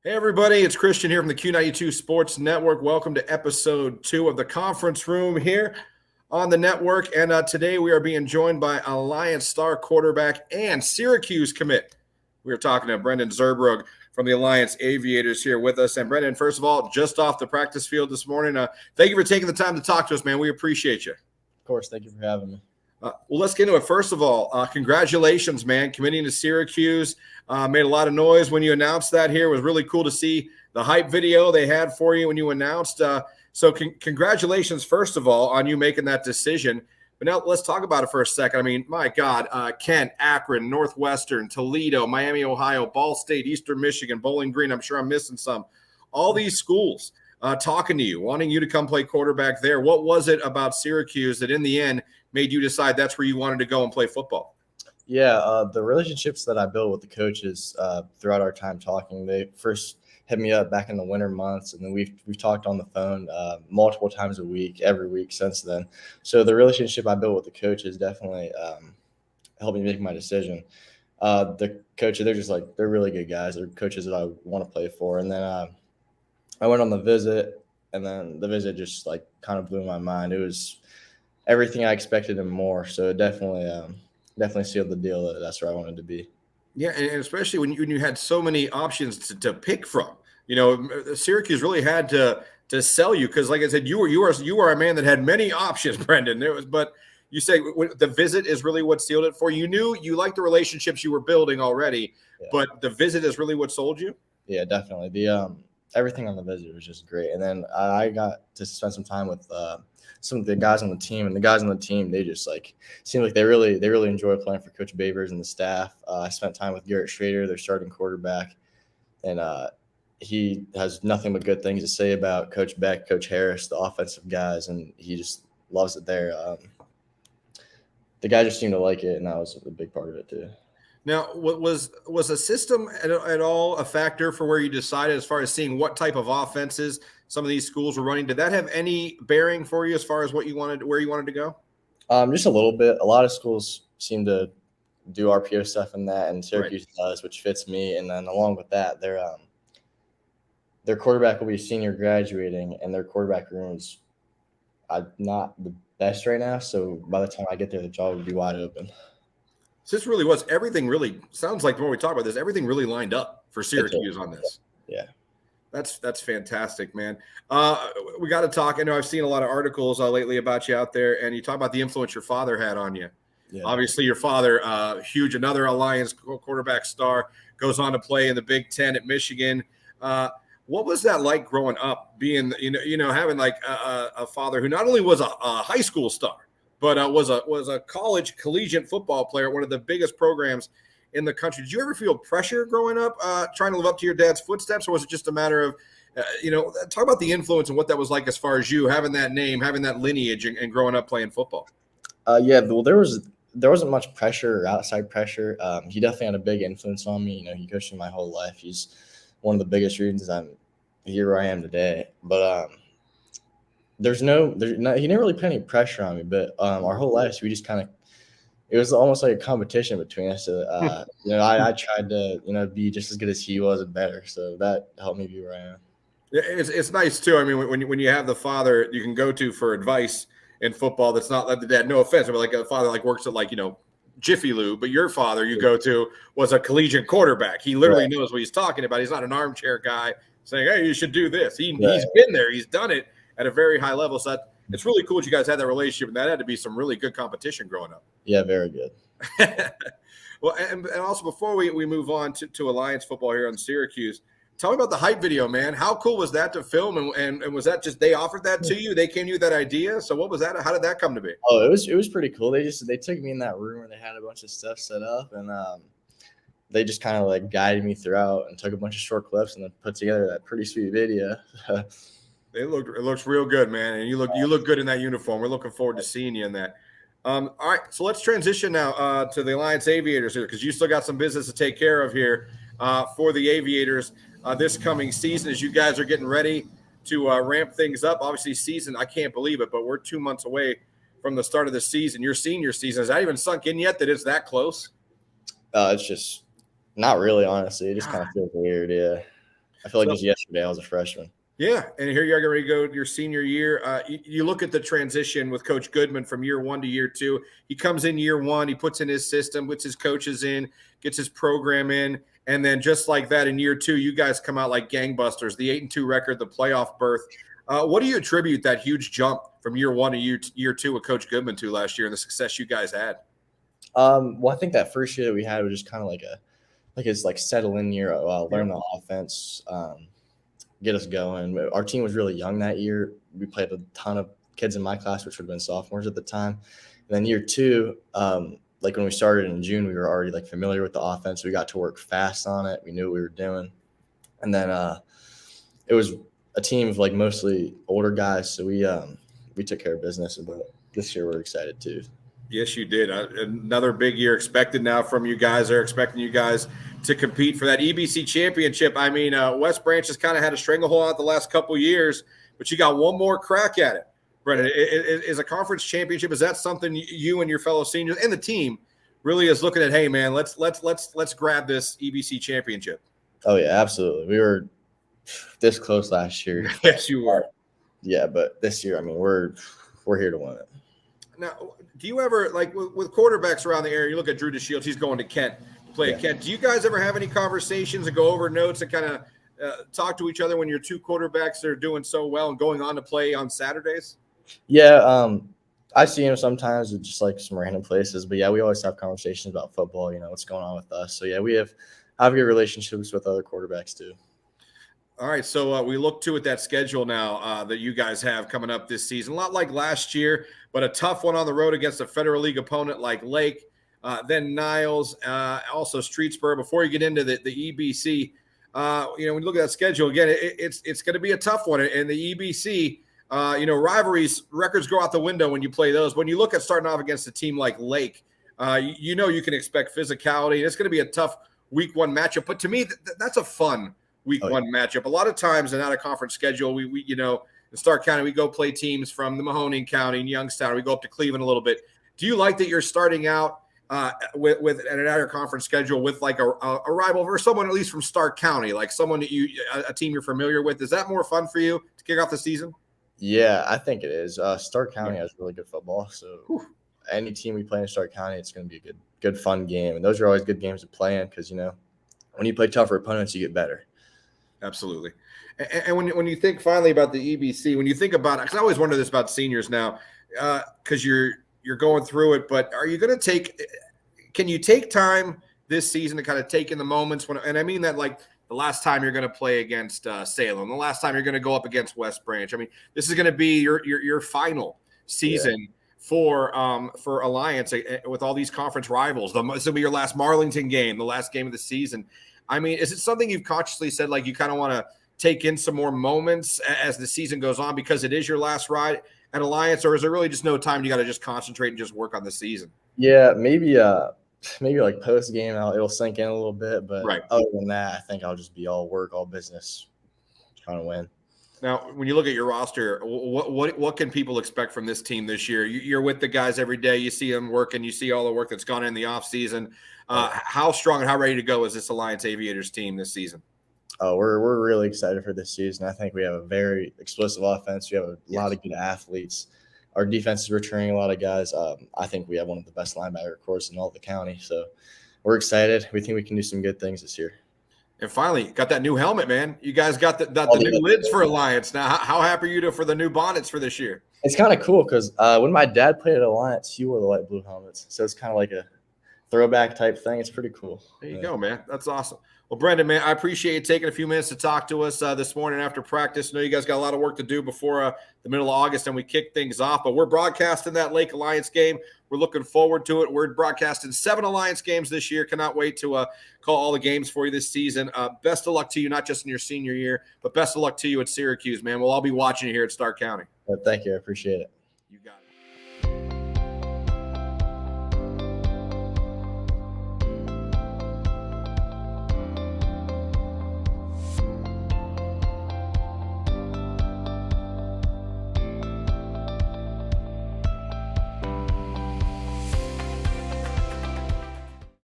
Hey, everybody, it's Christian here from the Q92 Sports Network. Welcome to episode 2 of the conference room here on the network. And today we are being joined by Alliance star quarterback and Syracuse commit. We are talking to Brendan Zurbrugg from the Alliance Aviators here with us. And Brendan, first of all, just off the practice field this morning, thank you for taking the time to talk to us, man. We appreciate you. Of course. Thank you for having me. Well, let's get into it. First of all, congratulations, man. Committing to Syracuse. Made a lot of noise when you announced that here. It was really cool to see the hype video they had for you when you announced. So congratulations, first of all, on you making that decision. But now let's talk about it for a second. I mean, my God, Kent, Akron, Northwestern, Toledo, Miami, Ohio, Ball State, Eastern Michigan, Bowling Green. I'm sure I'm missing some. All these schools talking to you, wanting you to come play quarterback there. What was it about Syracuse that in the end made you decide that's where you wanted to go and play football? Yeah, the relationships that I built with the coaches throughout our time talking, they first hit me up back in the winter months, and then we've talked on the phone multiple times a week, every week since then. So the relationship I built with the coaches definitely helped me make my decision. The coaches, they're really good guys. They're coaches that I want to play for. And then I went on the visit, and then the visit just kind of blew my mind. It was everything I expected and more. So it definitely sealed the deal that's where I wanted to be. Yeah, and especially when you had so many options to pick from. You know, Syracuse really had to sell you because, like I said, you were a man that had many options, Brendan. But you say the visit is really what sealed it for you. You knew you liked the relationships you were building already, yeah. But the visit is really what sold you. Yeah, definitely. The everything on the visit was just great, and then I got to spend some time with some of the guys on the team, and the guys on the team, they just seemed like they really enjoy playing for Coach Babers and the staff. I spent time with Garrett Schrader, their starting quarterback, and he has nothing but good things to say about Coach Beck, Coach Harris, the offensive guys, and he just loves it there. The guy just seemed to like it, and that was a big part of it too. Now, was the system at all a factor for where you decided as far as seeing what type of offenses some of these schools were running? Did that have any bearing for you as far as where you wanted to go? Just a little bit. A lot of schools seem to do RPO stuff in that, and Syracuse does, which fits me. And then along with that, their quarterback will be senior graduating, and their quarterback room's not the best right now. So by the time I get there, the job will be wide open. So this really was everything. Really sounds like the more we talk about this, everything really lined up for Syracuse on this. Yeah, that's fantastic, man. We got to talk. I know I've seen a lot of articles lately about you out there, and you talk about the influence your father had on you. Yeah. Obviously, your father, huge, another Alliance quarterback star, goes on to play in the Big Ten at Michigan. What was that like growing up, being having a father who not only was a high school star, but was a collegiate football player at one of the biggest programs in the country? Did you ever feel pressure growing up, trying to live up to your dad's footsteps, or was it just a matter of, talk about the influence and what that was like as far as you having that name, having that lineage, and growing up playing football? Yeah, well, there wasn't much pressure or outside pressure. He definitely had a big influence on me. He coached me my whole life. He's one of the biggest reasons I'm here where I am today. But he didn't really put any pressure on me. But our whole lives, we just it was almost like a competition between us. I tried to be just as good as he was and better. So that helped me be where I am. It's nice too. I mean, when you have the father you can go to for advice in football, that's not like the dad. No offense, but like a father works at Jiffy Lube, but your father you go to was a collegiate quarterback. He literally knows what he's talking about. He's not an armchair guy saying, "Hey, you should do this." He's been there. He's done it at a very high level. So it's really cool that you guys had that relationship, and that had to be some really good competition growing up. Yeah, very good. Well, and also before we move on to Alliance football here on Syracuse, tell me about the hype video, man. How cool was that to film? And was that just they offered that to you? They came to you with that idea? So what was that? How did that come to be? Oh, it was pretty cool. They took me in that room where they had a bunch of stuff set up, and they just kind of guided me throughout and took a bunch of short clips and then put together that pretty sweet video. It looks real good, man, and you look good in that uniform. We're looking forward to seeing you in that. All right, so let's transition now to the Alliance Aviators here, because you still got some business to take care of here for the Aviators this coming season as you guys are getting ready to ramp things up. Obviously, season, I can't believe it, but we're 2 months away from the start of the season. Your senior season, has that even sunk in yet that it's that close? It's just not really, honestly. It just kind of feels weird, yeah. I feel like just yesterday I was a freshman. Yeah, and here you are ready to go to your senior year. You look at the transition with Coach Goodman from year 1 to year 2. He comes in year 1, he puts in his system, puts his coaches in, gets his program in, and then just like that in year 2, you guys come out like gangbusters. The 8-2 record, the playoff berth. What do you attribute that huge jump from year 1 to year 2 with Coach Goodman to last year and the success you guys had? Well, I think that first year that we had was just kind of like his settle in year, learn the offense. Get us going. Our team was really young that year. We played a ton of kids in my class, which would have been sophomores at the time. And then year 2, like when we started in June, we were already like familiar with the offense. We got to work fast on it. We knew what we were doing. And then it was a team of like mostly older guys. So we took care of business. But this year we're excited too. Yes, you did. Another big year expected now from you guys. They're expecting you guys to compete for that EBC championship. I mean, West Branch has kind of had a stranglehold out the last couple years, but you got one more crack at it. Brendan, is a conference championship, is that something you and your fellow seniors and the team really is looking at, hey, man, let's grab this EBC championship? Oh, yeah, absolutely. We were this close last year. Yes, you were. Yeah, but this year, I mean, we're here to win it. Now, do you ever, like with quarterbacks around the area, you look at Drew DeShields, he's going to Kent to play at Kent. Do you guys ever have any conversations and go over notes and kind of talk to each other when your two quarterbacks are doing so well and going on to play on Saturdays? Yeah, I see him sometimes at just like some random places. But, yeah, we always have conversations about football, what's going on with us. So, yeah, we have good relationships with other quarterbacks too. All right, so we look to at that schedule now that you guys have coming up this season. A lot like last year, but a tough one on the road against a Federal League opponent like Lake, then Niles, also Streetsboro. Before you get into the EBC, when you look at that schedule, again, it's going to be a tough one. And the EBC, rivalries, records go out the window when you play those. When you look at starting off against a team like Lake, you can expect physicality. It's going to be a tough week 1 matchup. But to me, that's a fun week 1 matchup. A lot of times in out of conference schedule, we in Stark County, we go play teams from the Mahoning County and Youngstown. We go up to Cleveland a little bit. Do you like that you're starting out with an out of conference schedule with like a rival or someone at least from Stark County, like someone that a team you're familiar with? Is that more fun for you to kick off the season? Yeah, I think it is. Stark County has really good football, so any team we play in Stark County, it's going to be a good fun game. And those are always good games to play in because when you play tougher opponents, you get better. Absolutely. And when you think finally about the EBC, when you think about it, because I always wonder this about seniors now, because you're going through it, but are you going to can you take time this season to kind of take in the moments and I mean that like the last time you're going to play against Salem, the last time you're going to go up against West Branch. I mean, this is going to be your final season for Alliance with all these conference rivals. This will be your last Marlington game, the last game of the season. I mean, is it something you've consciously said, like you kind of want to take in some more moments as the season goes on because it is your last ride at Alliance, or is there really just no time? You got to just concentrate and just work on the season? Yeah, maybe like post game, it'll sink in a little bit, but other than that, I think I'll just be all work, all business, trying to win. Now, when you look at your roster, what can people expect from this team this year? You're with the guys every day. You see them working. You see all the work that's gone in the offseason. How strong and how ready to go is this Alliance Aviators team this season? Oh, we're really excited for this season. I think we have a very explosive offense. We have a lot of good athletes. Our defense is returning a lot of guys. I think we have one of the best linebacker corps in all the county. So we're excited. We think we can do some good things this year. And finally, got that new helmet, man. You guys got the new lids for Alliance. Now, how happy are you for the new bonnets for this year? It's kind of cool because when my dad played at Alliance, he wore the light blue helmets. So it's kind of like a throwback type thing. It's pretty cool. There you go, man. That's awesome. Well, Brendan, man, I appreciate you taking a few minutes to talk to us this morning after practice. I know you guys got a lot of work to do before the middle of August and we kick things off, but we're broadcasting that Lake Alliance game. We're looking forward to it. We're broadcasting 7 Alliance games this year. Cannot wait to call all the games for you this season. Best of luck to you, not just in your senior year, but best of luck to you at Syracuse, man. We'll all be watching you here at Stark County. Thank you. I appreciate it. You got it.